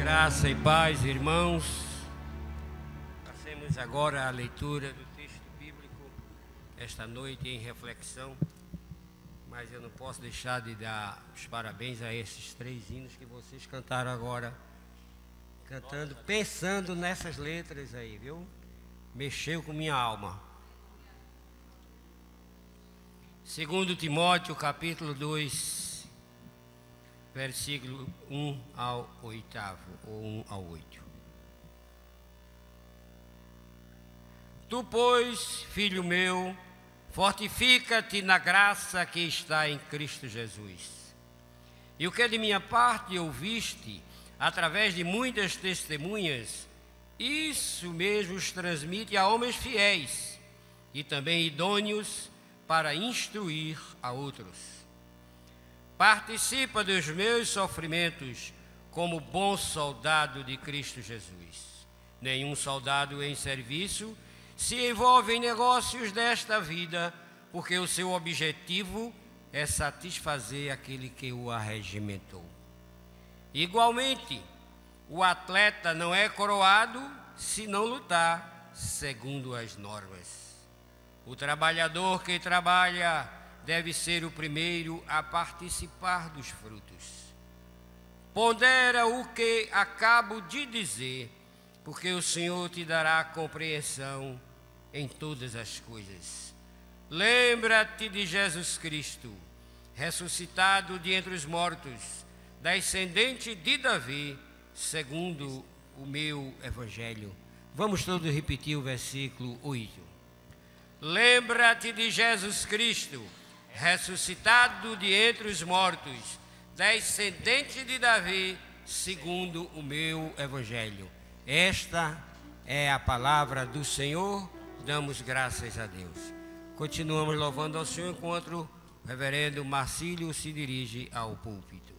Graça e paz, irmãos. Passemos agora a leitura do texto bíblico esta noite em reflexão, mas eu não posso deixar de dar os parabéns a esses 3 hinos que vocês cantaram agora, cantando, pensando nessas letras aí, viu? Mexeu com minha alma. 2 Timóteo, capítulo 2, versículo 1 ao 8, ou 1 ao 8. Tu, pois, filho meu, fortifica-te na graça que está em Cristo Jesus. E o que de minha parte ouviste, através de muitas testemunhas, isso mesmo os transmite a homens fiéis e também idôneos para instruir a outros. Participa dos meus sofrimentos como bom soldado de Cristo Jesus. Nenhum soldado em serviço se envolve em negócios desta vida, porque o seu objetivo é satisfazer aquele que o arregimentou. Igualmente, o atleta não é coroado se não lutar segundo as normas. O trabalhador que trabalha deve ser o primeiro a participar dos frutos. Pondera o que acabo de dizer, porque o Senhor te dará compreensão em todas as coisas. Lembra-te de Jesus Cristo, ressuscitado de entre os mortos, descendente de Davi, segundo o meu evangelho. Vamos todos repetir o versículo 8. Lembra-te de Jesus Cristo, ressuscitado de entre os mortos, descendente de Davi, segundo o meu evangelho. Esta é a palavra do Senhor, damos graças a Deus. Continuamos louvando ao Senhor enquanto o reverendo Marcílio se dirige ao púlpito.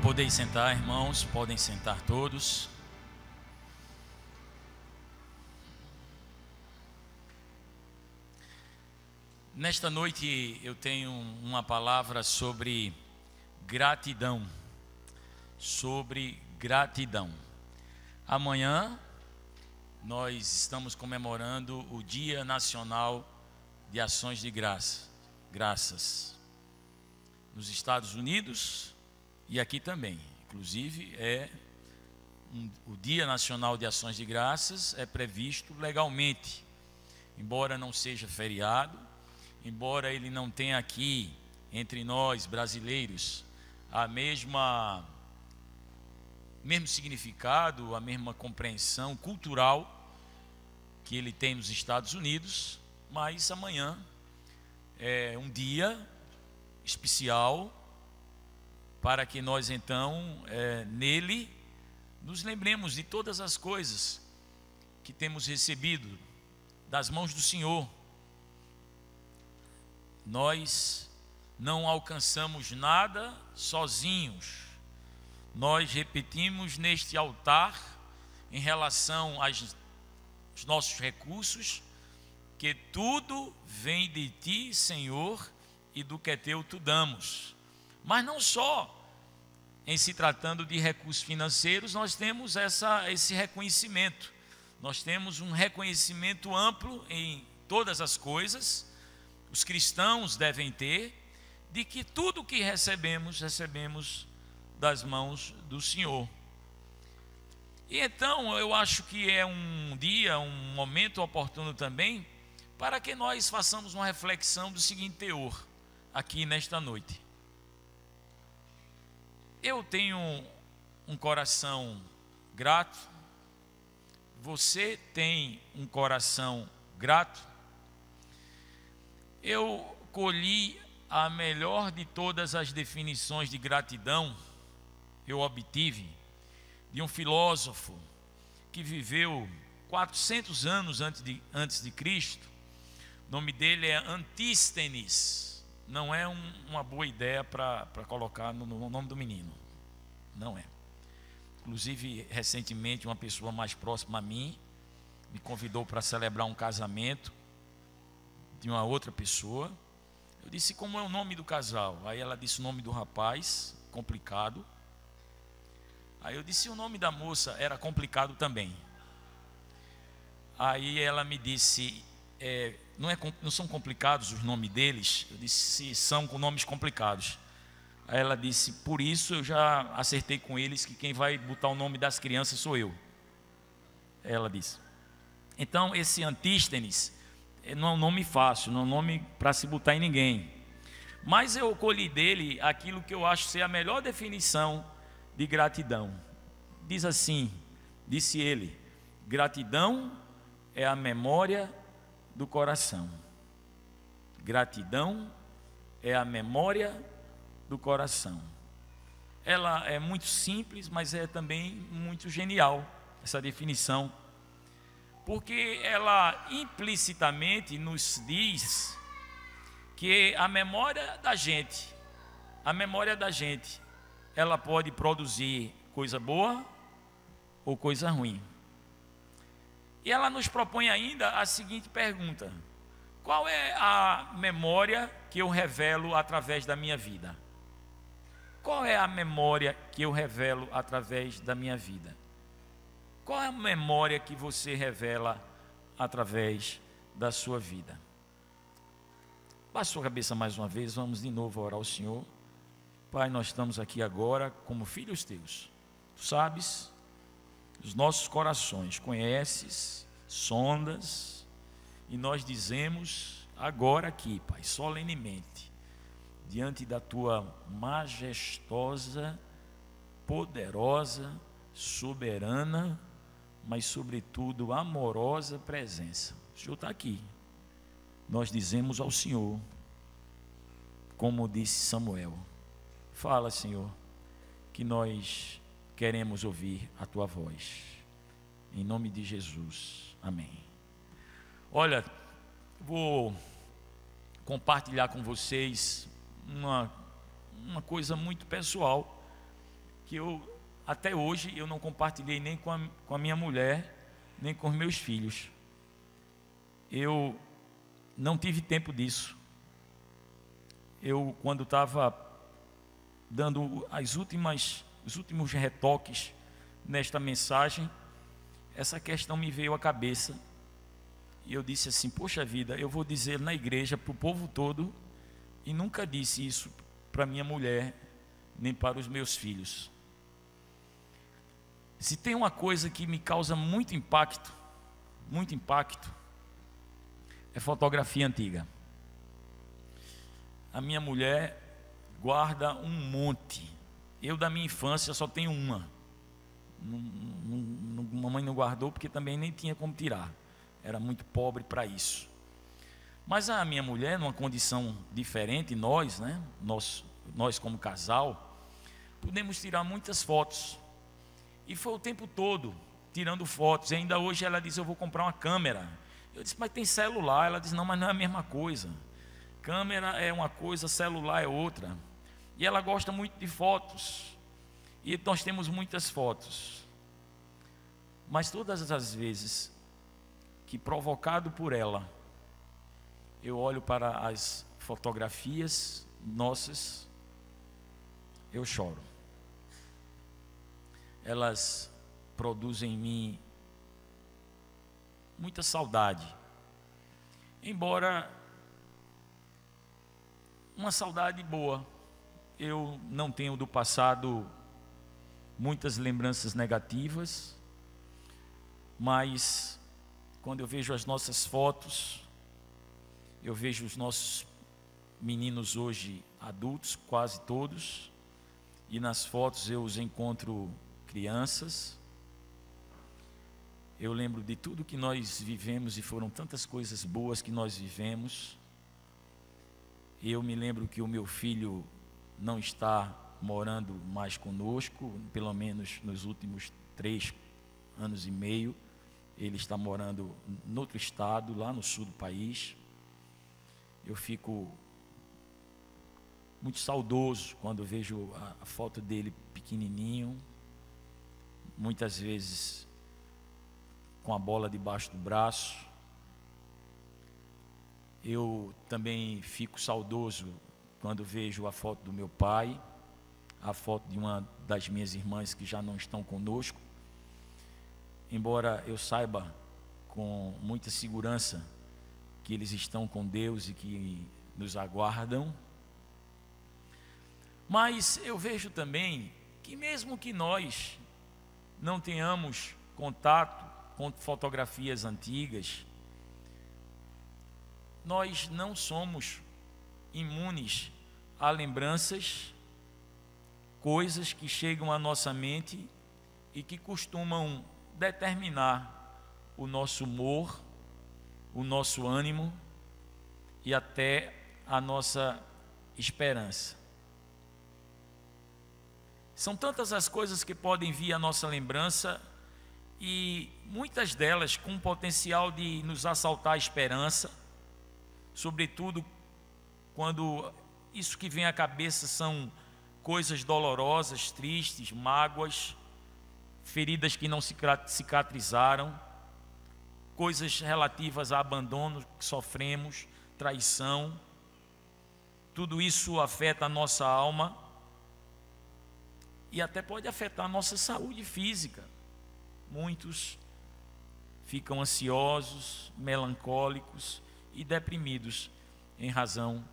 Podem sentar, irmãos, podem sentar todos. Nesta noite eu tenho uma palavra sobre gratidão. Sobre gratidão. Amanhã nós estamos comemorando o Dia Nacional de Ações de Graças. Nos Estados Unidos e aqui também. Inclusive, o Dia Nacional de Ações de Graças é previsto legalmente. Embora não seja feriado, embora ele não tenha aqui, entre nós brasileiros, mesmo significado, a mesma compreensão cultural que ele tem nos Estados Unidos, mas amanhã é um dia especial para que nós então, nele, nos lembremos de todas as coisas que temos recebido das mãos do Senhor. Nós não alcançamos nada sozinhos. Nós repetimos neste altar, em relação aos nossos recursos, que tudo vem de Ti, Senhor, e do que é Teu tu damos. Mas não só em se tratando de recursos financeiros, nós temos esse reconhecimento. Nós temos um reconhecimento amplo em todas as coisas, os cristãos devem ter, de que tudo que recebemos das mãos do Senhor. E então eu acho que é um dia, um momento oportuno também, para que nós façamos uma reflexão do seguinte teor, aqui nesta noite. Eu tenho um coração grato, você tem um coração grato. Eu colhi a melhor de todas as definições de gratidão, eu obtive de um filósofo que viveu 400 anos antes de Cristo. O nome dele é Antístenes. Não é uma boa ideia para colocar no nome do menino. Não é. Inclusive, recentemente, uma pessoa mais próxima a mim me convidou para celebrar um casamento de uma outra pessoa. Eu disse, como é o nome do casal? Aí ela disse o nome do rapaz, complicado. Aí eu disse, o nome da moça era complicado também. Aí ela me disse, não são complicados os nomes deles? Eu disse, são com nomes complicados. Aí ela disse, por isso eu já acertei com eles que quem vai botar o nome das crianças sou eu. Ela disse. Então esse Antístenes não é um nome fácil, não é um nome para se botar em ninguém. Mas eu colhi dele aquilo que eu acho ser a melhor definição de gratidão. Diz assim, disse ele, gratidão é a memória do coração. Gratidão é a memória do coração. Ela é muito simples, mas é também muito genial, essa definição, porque ela implicitamente nos diz que a memória da gente, ela pode produzir coisa boa ou coisa ruim. E ela nos propõe ainda a seguinte pergunta: qual é a memória que eu revelo através da minha vida? Qual é a memória que eu revelo através da minha vida? Qual é a memória que você revela através da sua vida? Baixe sua cabeça mais uma vez, vamos de novo orar ao Senhor. Pai, nós estamos aqui agora como filhos teus. Tu sabes os nossos corações, conheces, sondas, e nós dizemos agora aqui, Pai, solenemente, diante da tua majestosa, poderosa, soberana, mas sobretudo amorosa presença. O Senhor está aqui. Nós dizemos ao Senhor, como disse Samuel, fala, Senhor, que nós queremos ouvir a tua voz. Em nome de Jesus. Amém. Olha, vou compartilhar com vocês uma coisa muito pessoal, que até hoje eu não compartilhei nem com a minha mulher, nem com os meus filhos. Eu não tive tempo disso. Eu, quando estava dando os últimos retoques nesta mensagem, essa questão me veio à cabeça e eu disse assim: poxa vida, eu vou dizer na igreja para o povo todo, e nunca disse isso para minha mulher nem para os meus filhos. Se tem uma coisa que me causa muito impacto, é fotografia antiga. A minha mulher guarda um monte. Eu, da minha infância, só tenho uma. Mamãe não guardou porque também nem tinha como tirar. Era muito pobre para isso. Mas a minha mulher, numa condição diferente, nós como casal, pudemos tirar muitas fotos. E foi o tempo todo tirando fotos. E ainda hoje ela diz: eu vou comprar uma câmera. Eu disse: mas tem celular. Ela diz: não, mas não é a mesma coisa. Câmera é uma coisa, celular é outra. E ela gosta muito de fotos. E nós temos muitas fotos. Mas todas as vezes que, provocado por ela, eu olho para as fotografias nossas, eu choro. Elas produzem em mim muita saudade. Embora uma saudade boa. Eu não tenho do passado muitas lembranças negativas, mas quando eu vejo as nossas fotos, eu vejo os nossos meninos hoje adultos, quase todos, e nas fotos eu os encontro crianças. Eu lembro de tudo que nós vivemos, e foram tantas coisas boas que nós vivemos. Eu me lembro que o meu filho não está morando mais conosco, pelo menos nos últimos 3 anos e meio. Ele está morando em outro estado, lá no sul do país. Eu fico muito saudoso quando vejo a foto dele pequenininho, muitas vezes com a bola debaixo do braço. Eu também fico saudoso quando vejo a foto do meu pai, a foto de uma das minhas irmãs que já não estão conosco. Embora eu saiba com muita segurança que eles estão com Deus e que nos aguardam, mas eu vejo também que mesmo que nós não tenhamos contato com fotografias antigas, nós não somos imunes a lembranças, coisas que chegam à nossa mente e que costumam determinar o nosso humor, o nosso ânimo e até a nossa esperança. São tantas as coisas que podem vir à nossa lembrança, e muitas delas com o potencial de nos assaltar a esperança, sobretudo quando isso que vem à cabeça são coisas dolorosas, tristes, mágoas, feridas que não cicatrizaram, coisas relativas a abandono que sofremos, traição. Tudo isso afeta a nossa alma e até pode afetar a nossa saúde física. Muitos ficam ansiosos, melancólicos e deprimidos em razão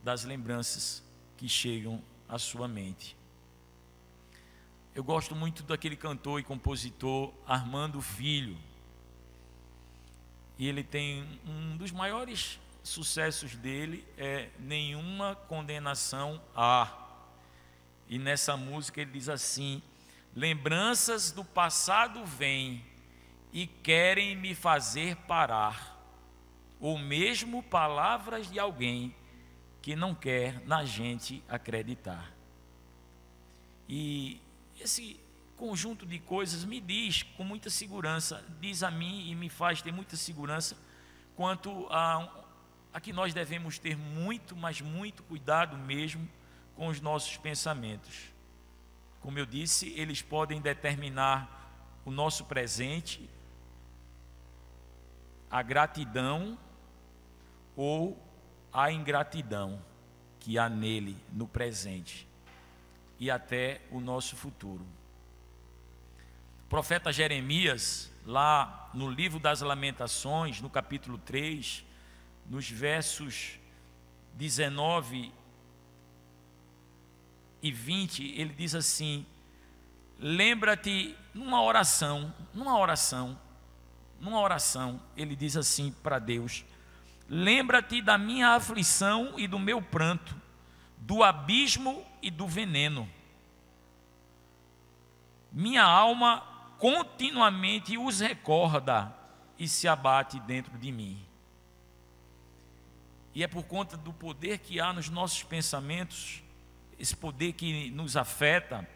das lembranças que chegam à sua mente. Eu gosto muito daquele cantor e compositor Armando Filho, e ele tem um dos maiores sucessos dele, é Nenhuma Condenação Há. E nessa música ele diz assim: lembranças do passado vêm e querem me fazer parar, ou mesmo palavras de alguém que não quer na gente acreditar. E esse conjunto de coisas me diz com muita segurança, diz a mim e me faz ter muita segurança quanto a que nós devemos ter muito, mas muito cuidado mesmo com os nossos pensamentos. Como eu disse, eles podem determinar o nosso presente, a gratidão ou a ingratidão que há nele no presente e até o nosso futuro. profeta Jeremias, lá no livro das Lamentações, no capítulo 3, nos versos 19 e 20, ele diz assim: lembra-te, numa oração, ele diz assim para Deus: lembra-te da minha aflição e do meu pranto, do abismo e do veneno. Minha alma continuamente os recorda e se abate dentro de mim. E é por conta do poder que há nos nossos pensamentos, esse poder que nos afeta,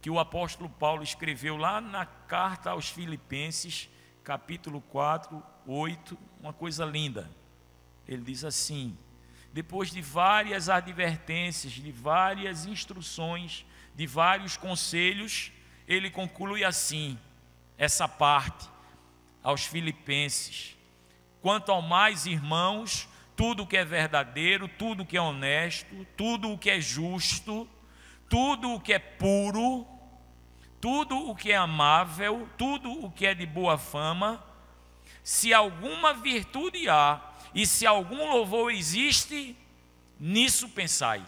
que o apóstolo Paulo escreveu lá na carta aos Filipenses, capítulo 4, 8, uma coisa linda. Ele diz assim: depois de várias advertências, de várias instruções, de vários conselhos, ele conclui assim, essa parte aos Filipenses: quanto ao mais, irmãos, tudo o que é verdadeiro, tudo o que é honesto, tudo o que é justo, tudo o que é puro, tudo o que é amável, tudo o que é de boa fama, se alguma virtude há e se algum louvor existe, nisso pensai.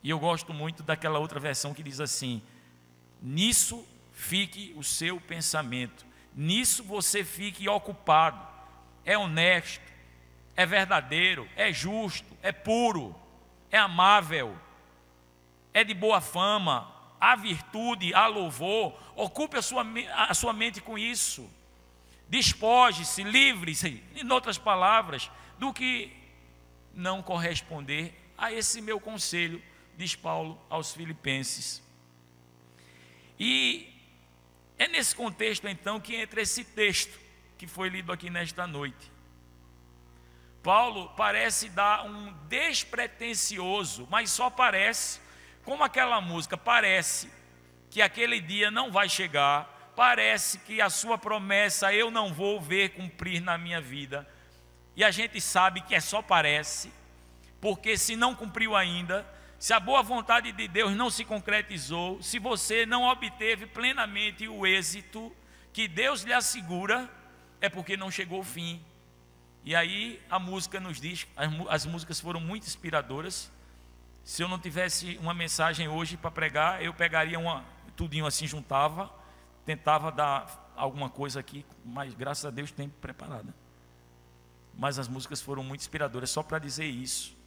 E eu gosto muito daquela outra versão que diz assim: nisso fique o seu pensamento, nisso você fique ocupado. É honesto, é verdadeiro, é justo, é puro, é amável, é de boa fama, há virtude, há louvor. Ocupe a sua mente com isso. Despoje-se, livre-se, em outras palavras, do que não corresponder a esse meu conselho, diz Paulo aos Filipenses. E é nesse contexto então que entra esse texto que foi lido aqui nesta noite. Paulo parece dar um despretensioso, mas só parece, como aquela música, parece que aquele dia não vai chegar, parece que a sua promessa eu não vou ver cumprir na minha vida. E a gente sabe que é só parece, porque se não cumpriu ainda, se a boa vontade de Deus não se concretizou, se você não obteve plenamente o êxito que Deus lhe assegura, é porque não chegou o fim. E aí a música nos diz, as músicas foram muito inspiradoras. Se eu não tivesse uma mensagem hoje para pregar, eu pegaria tudinho assim, juntava, tentava dar alguma coisa aqui, mas graças a Deus tem preparada. Mas as músicas foram muito inspiradoras, só para dizer isso.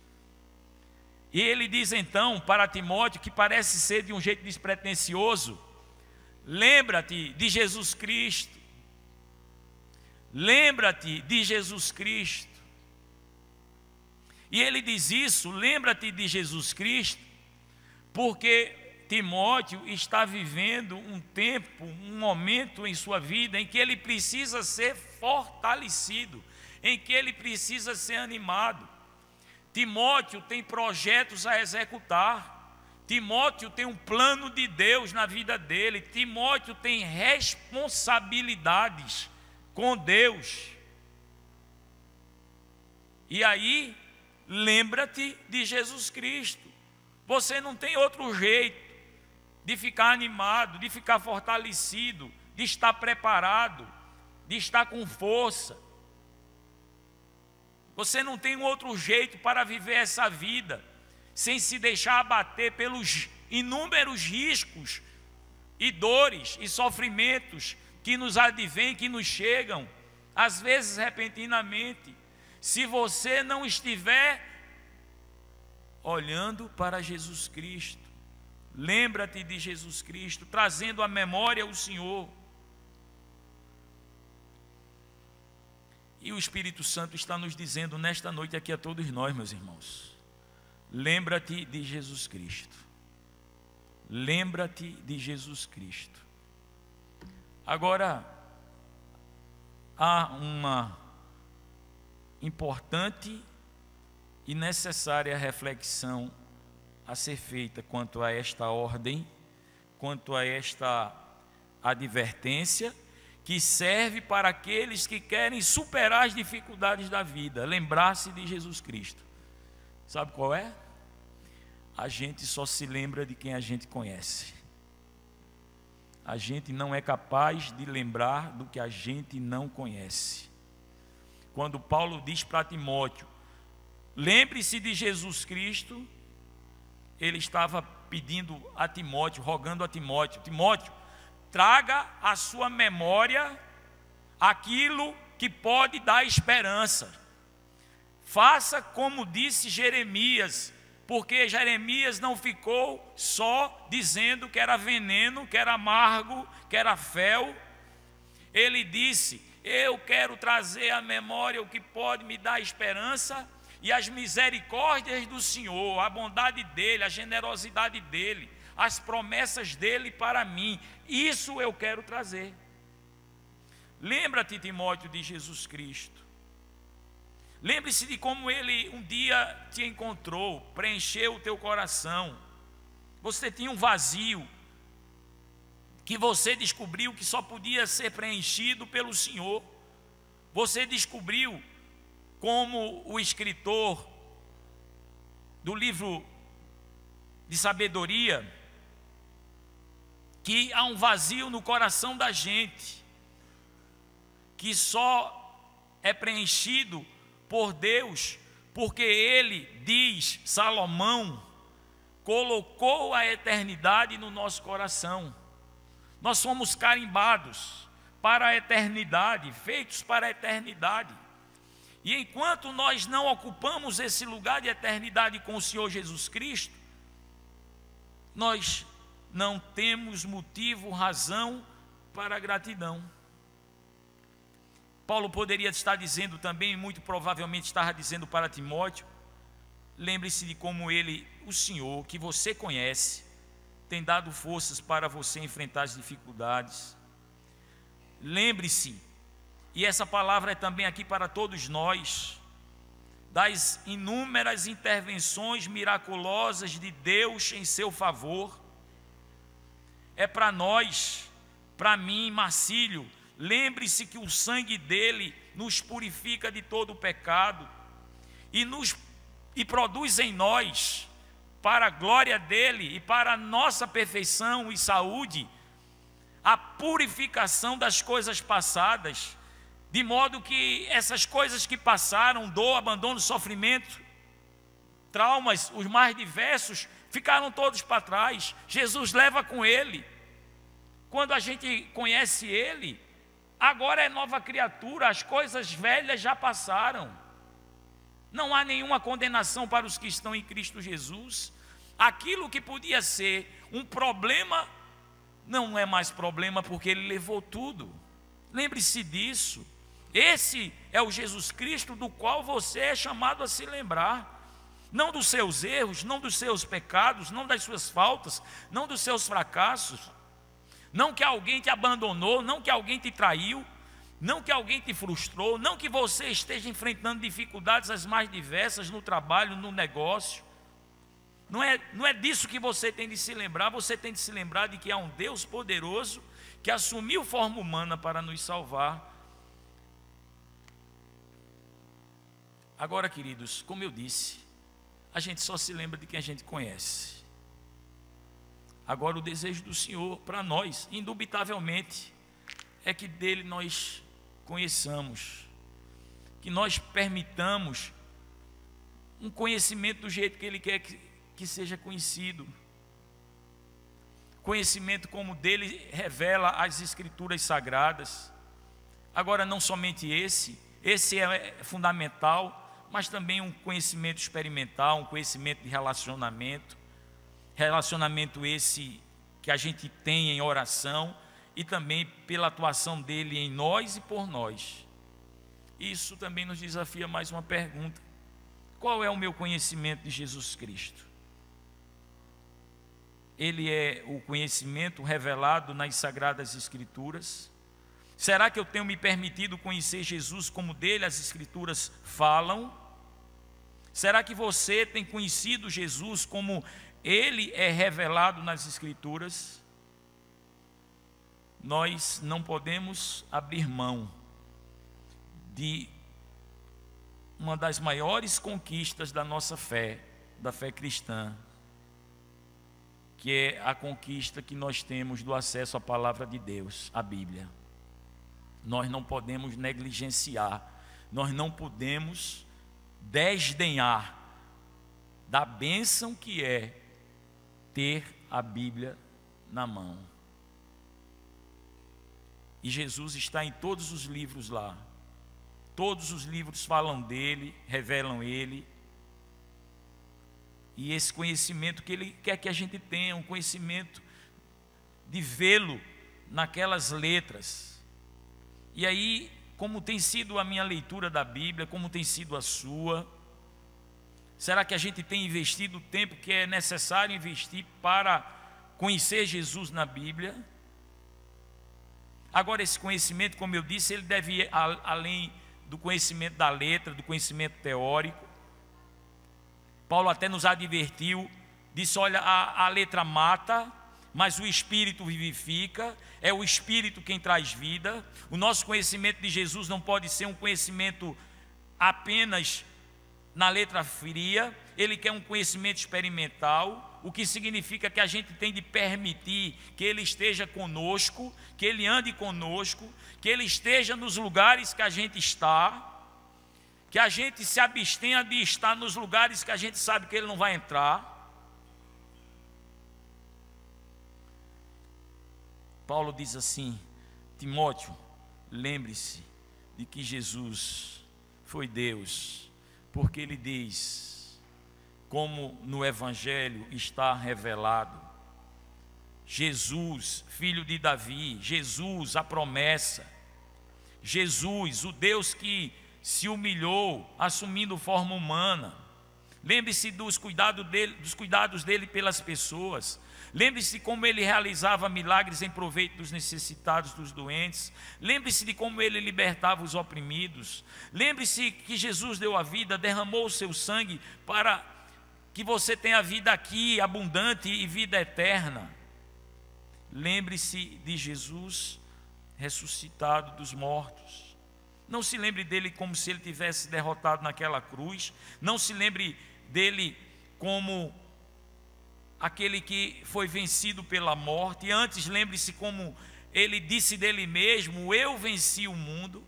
E ele diz então para Timóteo, que parece ser de um jeito despretensioso: lembra-te de Jesus Cristo. Lembra-te de Jesus Cristo. E ele diz isso, lembra-te de Jesus Cristo, porque Timóteo está vivendo um tempo, um momento em sua vida em que ele precisa ser fortalecido, em que ele precisa ser animado. Timóteo tem projetos a executar. Timóteo tem um plano de Deus na vida dele. Timóteo tem responsabilidades com Deus. E aí, lembra-te de Jesus Cristo. Você não tem outro jeito de ficar animado, de ficar fortalecido, de estar preparado, de estar com força. Você não tem outro jeito para viver essa vida sem se deixar abater pelos inúmeros riscos e dores e sofrimentos que nos advêm, que nos chegam, às vezes repentinamente. Se você não estiver olhando para Jesus Cristo, lembra-te de Jesus Cristo, trazendo à memória o Senhor. E o Espírito Santo está nos dizendo nesta noite aqui a todos nós, meus irmãos: lembra-te de Jesus Cristo. Lembra-te de Jesus Cristo. Agora, há uma importante e necessária reflexão a ser feita quanto a esta ordem, quanto a esta advertência, que serve para aqueles que querem superar as dificuldades da vida, lembrar-se de Jesus Cristo. Sabe qual é? A gente só se lembra de quem a gente conhece. a gente não é capaz de lembrar do que a gente não conhece. Quando Paulo diz para Timóteo, lembre-se de Jesus Cristo, ele estava pedindo a Timóteo, rogando a Timóteo, Timóteo, traga à sua memória aquilo que pode dar esperança. Faça como disse Jeremias, porque Jeremias não ficou só dizendo que era veneno, que era amargo, que era fel. Ele disse, eu quero trazer à memória o que pode me dar esperança e as misericórdias do Senhor, a bondade dele, a generosidade dele, as promessas dele para mim. Isso eu quero trazer. Lembra-te, Timóteo, de Jesus Cristo. Lembre-se de como ele um dia te encontrou, preencheu o teu coração. Você tinha um vazio que você descobriu que só podia ser preenchido pelo Senhor. Você descobriu, como o escritor do livro de sabedoria, que há um vazio no coração da gente, que só é preenchido por Deus, porque ele, diz Salomão, colocou a eternidade no nosso coração. Nós somos carimbados para a eternidade, feitos para a eternidade. E enquanto nós não ocupamos esse lugar de eternidade com o Senhor Jesus Cristo, nós não temos motivo, razão para a gratidão. Paulo poderia estar dizendo também, muito provavelmente estava dizendo para Timóteo, lembre-se de como ele, o Senhor, que você conhece, tem dado forças para você enfrentar as dificuldades. Lembre-se, e essa palavra é também aqui para todos nós, das inúmeras intervenções miraculosas de Deus em seu favor. É para nós, para mim, Marcílio, lembre-se que o sangue dele nos purifica de todo o pecado e produz em nós, para a glória dele e para a nossa perfeição e saúde, a purificação das coisas passadas, de modo que essas coisas que passaram, dor, abandono, sofrimento, traumas, os mais diversos, ficaram todos para trás. Jesus leva com ele. Quando a gente conhece ele, agora é nova criatura, as coisas velhas já passaram. Não há nenhuma condenação para os que estão em Cristo Jesus. Aquilo que podia ser um problema, não é mais problema, porque ele levou tudo. Lembre-se disso. Esse é o Jesus Cristo do qual você é chamado a se lembrar. Não dos seus erros, não dos seus pecados, não das suas faltas, não dos seus fracassos. Não que alguém te abandonou, não que alguém te traiu, não que alguém te frustrou, não que você esteja enfrentando dificuldades as mais diversas no trabalho, no negócio. Não é disso que você tem de se lembrar. Você tem de se lembrar de que há um Deus poderoso que assumiu forma humana para nos salvar. Agora, queridos, como eu disse, a gente só se lembra de quem a gente conhece. Agora, o desejo do Senhor para nós, indubitavelmente, é que dele nós conheçamos, que nós permitamos um conhecimento do jeito que ele quer que seja conhecido. Conhecimento como dele revela as Escrituras Sagradas. Agora, não somente esse é fundamental, mas também um conhecimento experimental, um conhecimento de relacionamento esse que a gente tem em oração e também pela atuação dele em nós e por nós. Isso também nos desafia mais uma pergunta: qual é o meu conhecimento de Jesus Cristo? Ele é o conhecimento revelado nas Sagradas Escrituras? Será que eu tenho me permitido conhecer Jesus como dele as Escrituras falam? Será que você tem conhecido Jesus como ele é revelado nas Escrituras? Nós não podemos abrir mão de uma das maiores conquistas da nossa fé, da fé cristã, que é a conquista que nós temos do acesso à palavra de Deus, a Bíblia. Nós não podemos negligenciar, nós não podemos desdenhar da bênção que é ter a Bíblia na mão. E Jesus está em todos os livros lá. Todos os livros falam dele, revelam ele. E esse conhecimento que ele quer que a gente tenha, um conhecimento de vê-lo naquelas letras. E aí, como tem sido a minha leitura da Bíblia, como tem sido a sua? Será que a gente tem investido o tempo que é necessário investir para conhecer Jesus na Bíblia? Agora, esse conhecimento, como eu disse, ele deve ir além do conhecimento da letra, do conhecimento teórico. Paulo até nos advertiu, disse, olha, a letra mata, mas o Espírito vivifica, é o Espírito quem traz vida. O nosso conhecimento de Jesus não pode ser um conhecimento apenas na letra fria, ele quer um conhecimento experimental, o que significa que a gente tem de permitir que ele esteja conosco, que ele ande conosco, que ele esteja nos lugares que a gente está, que a gente se abstenha de estar nos lugares que a gente sabe que ele não vai entrar. Paulo diz assim, Timóteo, lembre-se de que Jesus foi Deus, porque ele diz, como no Evangelho está revelado, Jesus, filho de Davi, Jesus, a promessa, Jesus, o Deus que se humilhou, assumindo forma humana. Lembre-se dos cuidados dele pelas pessoas. Lembre-se como ele realizava milagres em proveito dos necessitados, dos doentes. Lembre-se de como ele libertava os oprimidos. Lembre-se que Jesus deu a vida, derramou o seu sangue para que você tenha vida aqui abundante e vida eterna. Lembre-se de Jesus ressuscitado dos mortos. Não se lembre dele como se ele tivesse derrotado naquela cruz. Não se lembre dele como aquele que foi vencido pela morte. Antes, lembre-se como ele disse dele mesmo, eu venci o mundo.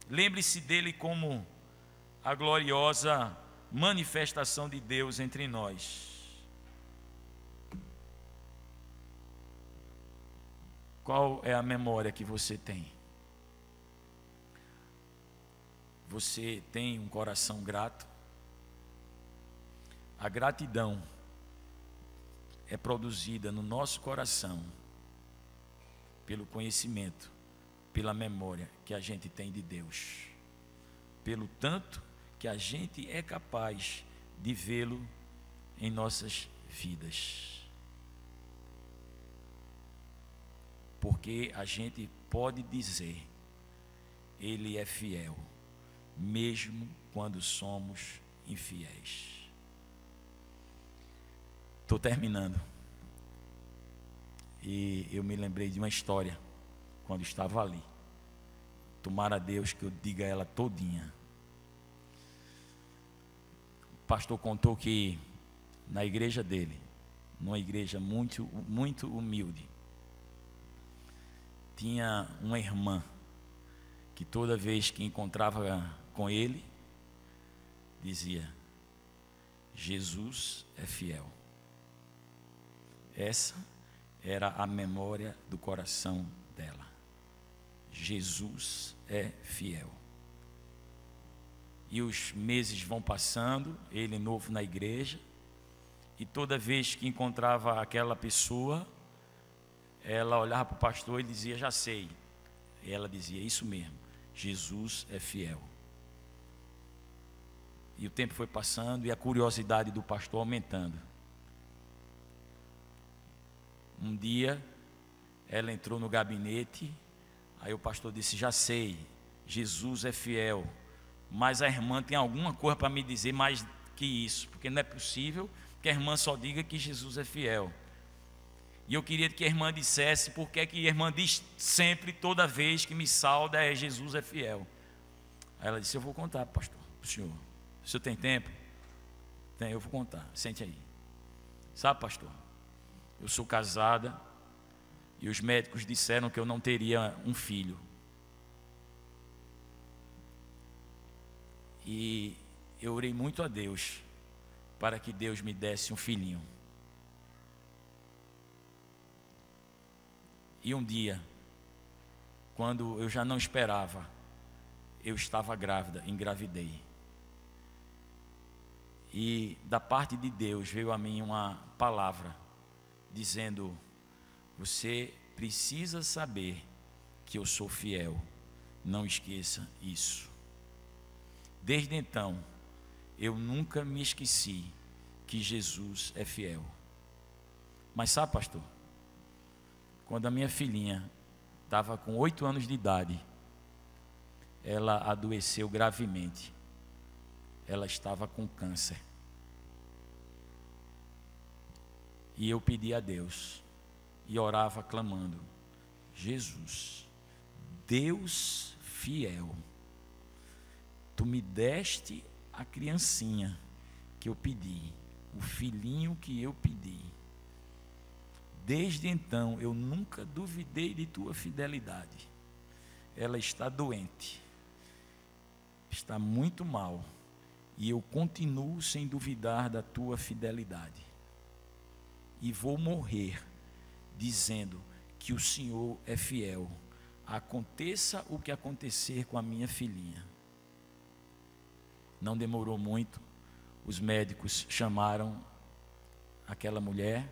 Lembre-se dele como a gloriosa manifestação de Deus entre nós. Qual é a memória que você tem? Você tem um coração grato? A gratidão é produzida no nosso coração pelo conhecimento, pela memória que a gente tem de Deus, pelo tanto que a gente é capaz de vê-lo em nossas vidas. Porque a gente pode dizer, ele é fiel, mesmo quando somos infiéis. Estou terminando. E eu me lembrei de uma história, quando estava ali. Tomara a Deus que eu diga ela todinha. O pastor contou que na igreja dele, numa igreja muito humilde, tinha uma irmã que toda vez que encontrava com ele, dizia, Jesus é fiel. Essa era a memória do coração dela. Jesus é fiel. E os meses vão passando, ele novo na igreja, e toda vez que encontrava aquela pessoa, ela olhava para o pastor e dizia, já sei. E ela dizia, isso mesmo, Jesus é fiel. E o tempo foi passando e a curiosidade do pastor aumentando. Um dia, ela entrou no gabinete, aí o pastor disse, já sei, Jesus é fiel, mas a irmã tem alguma coisa para me dizer mais que isso, porque não é possível que a irmã só diga que Jesus é fiel. E eu queria que a irmã dissesse porque é que a irmã diz sempre, toda vez que me sauda, é Jesus é fiel. Aí ela disse, eu vou contar, pastor, para o senhor. O senhor tem tempo? Tem, eu vou contar, sente aí. Sabe, pastor, eu sou casada e os médicos disseram que eu não teria um filho. E eu orei muito a Deus para que Deus me desse um filhinho. E um dia, quando eu já não esperava, eu estava grávida, engravidei. E da parte de Deus veio a mim uma palavra dizendo: você precisa saber que eu sou fiel, não esqueça isso. Desde então, eu nunca me esqueci que Jesus é fiel. Mas sabe, pastor, quando a minha filhinha estava com 8 anos de idade, ela adoeceu gravemente. Ela estava com câncer. E eu pedi a Deus e orava clamando: Jesus, Deus fiel, tu me deste a criancinha que eu pedi, o filhinho que eu pedi. Desde então eu nunca duvidei de tua fidelidade. Ela está doente, está muito mal, e eu continuo sem duvidar da tua fidelidade. E vou morrer dizendo que o Senhor é fiel, aconteça o que acontecer com a minha filhinha. Não demorou muito, os médicos chamaram aquela mulher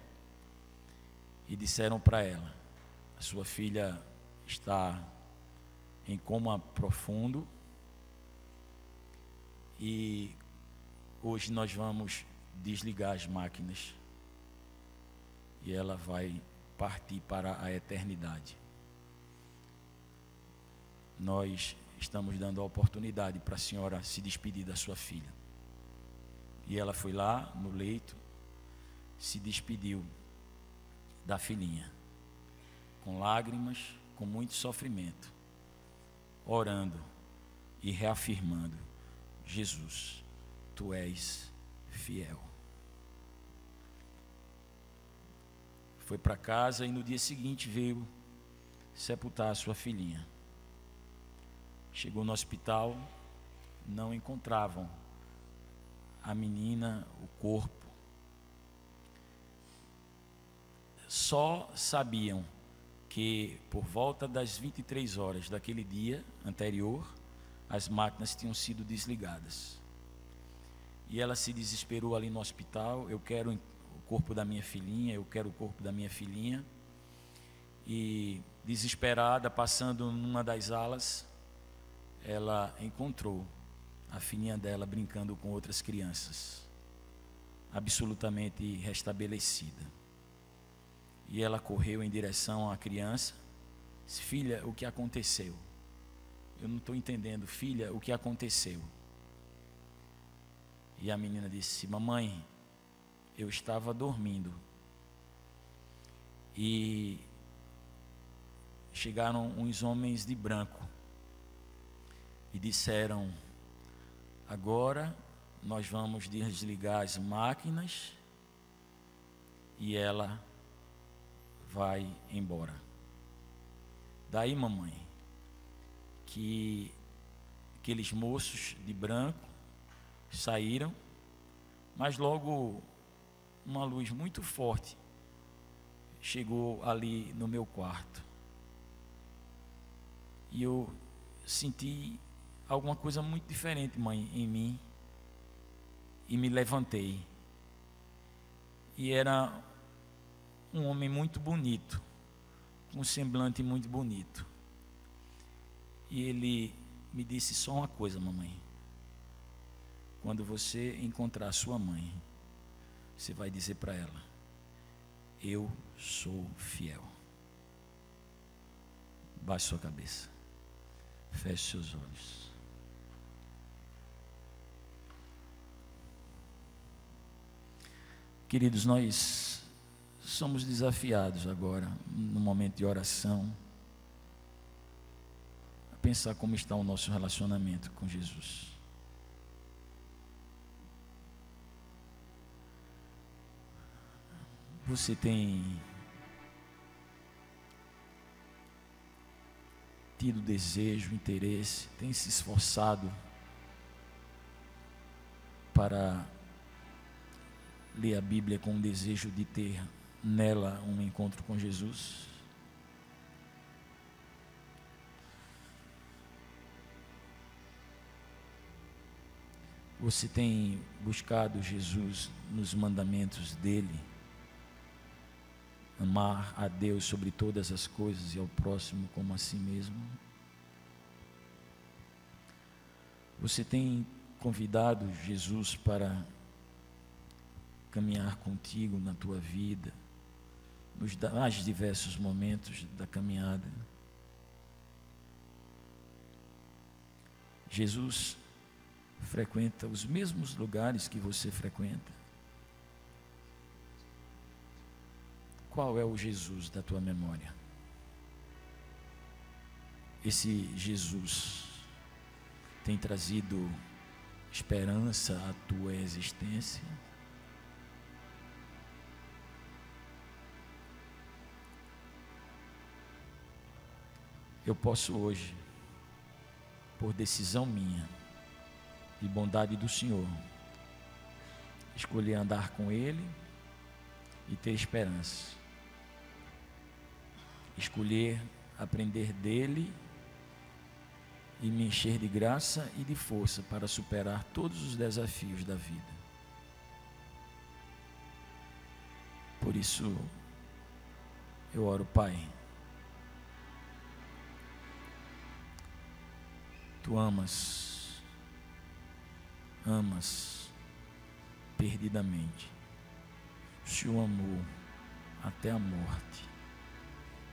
e disseram para ela: a sua filha está em coma profundo e hoje nós vamos desligar as máquinas e ela vai partir para a eternidade. Nós estamos dando a oportunidade para a senhora se despedir da sua filha. E ela foi lá no leito, se despediu da filhinha, com lágrimas, com muito sofrimento, orando e reafirmando: Jesus, tu és fiel. Foi para casa e no dia seguinte veio sepultar a sua filhinha. Chegou no hospital, não encontravam a menina, o corpo. Só sabiam que por volta das 23 horas daquele dia anterior, as máquinas tinham sido desligadas. E ela se desesperou ali no hospital: eu quero o corpo da minha filhinha, eu quero o corpo da minha filhinha. E desesperada, passando numa das alas, ela encontrou a filhinha dela brincando com outras crianças, absolutamente restabelecida. E ela correu em direção à criança: filha, o que aconteceu? Eu não estou entendendo, filha, o que aconteceu? E a menina disse: mamãe, eu estava dormindo e chegaram uns homens de branco e disseram: agora nós vamos desligar as máquinas e ela vai embora. Daí, mamãe, que aqueles moços de branco saíram, mas logo uma luz muito forte chegou ali no meu quarto. E eu senti alguma coisa muito diferente, mãe, em mim. E me levantei. E era um homem muito bonito, com um semblante muito bonito. E ele me disse só uma coisa: mamãe, quando você encontrar sua mãe, você vai dizer para ela: eu sou fiel. Baixe sua cabeça, feche seus olhos. Queridos, nós somos desafiados agora, no momento de oração, a pensar como está o nosso relacionamento com Jesus. Você tem tido desejo, interesse, tem se esforçado para ler a Bíblia com o desejo de ter nela um encontro com Jesus? Você tem buscado Jesus nos mandamentos dele? Amar a Deus sobre todas as coisas e ao próximo como a si mesmo? Você tem convidado Jesus para caminhar contigo na tua vida, nos mais diversos momentos da caminhada? Jesus frequenta os mesmos lugares que você frequenta? Qual é o Jesus da tua memória? Esse Jesus tem trazido esperança à tua existência? Eu posso hoje, por decisão minha e bondade do Senhor, escolher andar com Ele e ter esperança. Escolher aprender dEle e me encher de graça e de força para superar todos os desafios da vida. Por isso, eu oro, Pai, Tu amas perdidamente. O Senhor amou até a morte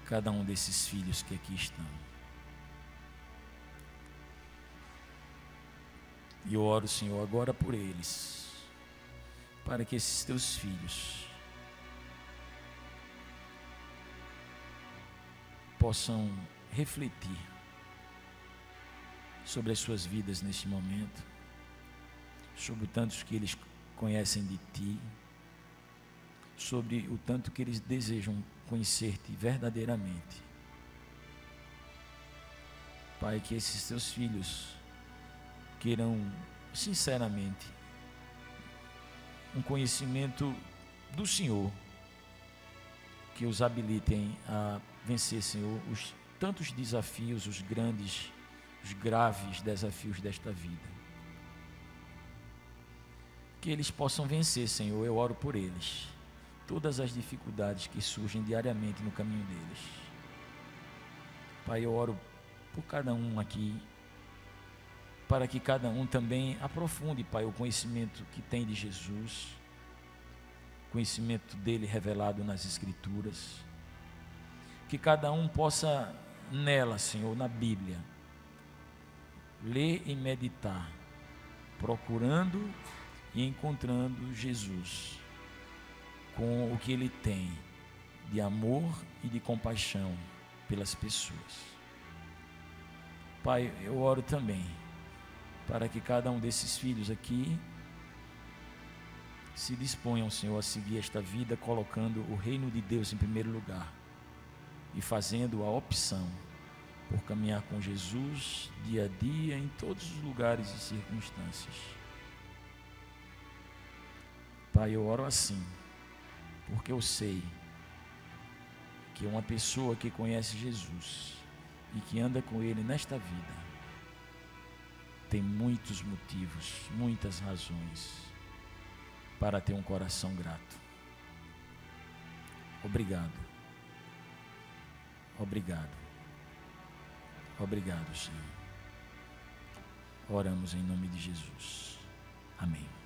cada um desses filhos que aqui estão. E eu oro, Senhor, agora por eles, para que esses teus filhos possam refletir sobre as suas vidas neste momento, sobre o tanto que eles conhecem de Ti, sobre o tanto que eles desejam conhecer-Te verdadeiramente. Pai, que esses Teus filhos queiram sinceramente um conhecimento do Senhor, que os habilitem a vencer, Senhor, os tantos desafios, os grandes, os graves desafios desta vida. Que eles possam vencer, Senhor, eu oro por eles, todas as dificuldades que surgem diariamente no caminho deles. Pai, eu oro por cada um aqui, para que cada um também aprofunde, Pai, o conhecimento que tem de Jesus, conhecimento dele revelado nas Escrituras, que cada um possa nela, Senhor, na Bíblia, ler e meditar, procurando e encontrando Jesus com o que Ele tem de amor e de compaixão pelas pessoas. Pai, eu oro também para que cada um desses filhos aqui se disponham, Senhor, a seguir esta vida, colocando o reino de Deus em primeiro lugar e fazendo a opção por caminhar com Jesus dia a dia em todos os lugares e circunstâncias. Pai, eu oro assim, porque eu sei que uma pessoa que conhece Jesus e que anda com Ele nesta vida tem muitos motivos, muitas razões para ter um coração grato. Obrigado. Obrigado. Obrigado, Senhor. Oramos em nome de Jesus. Amém.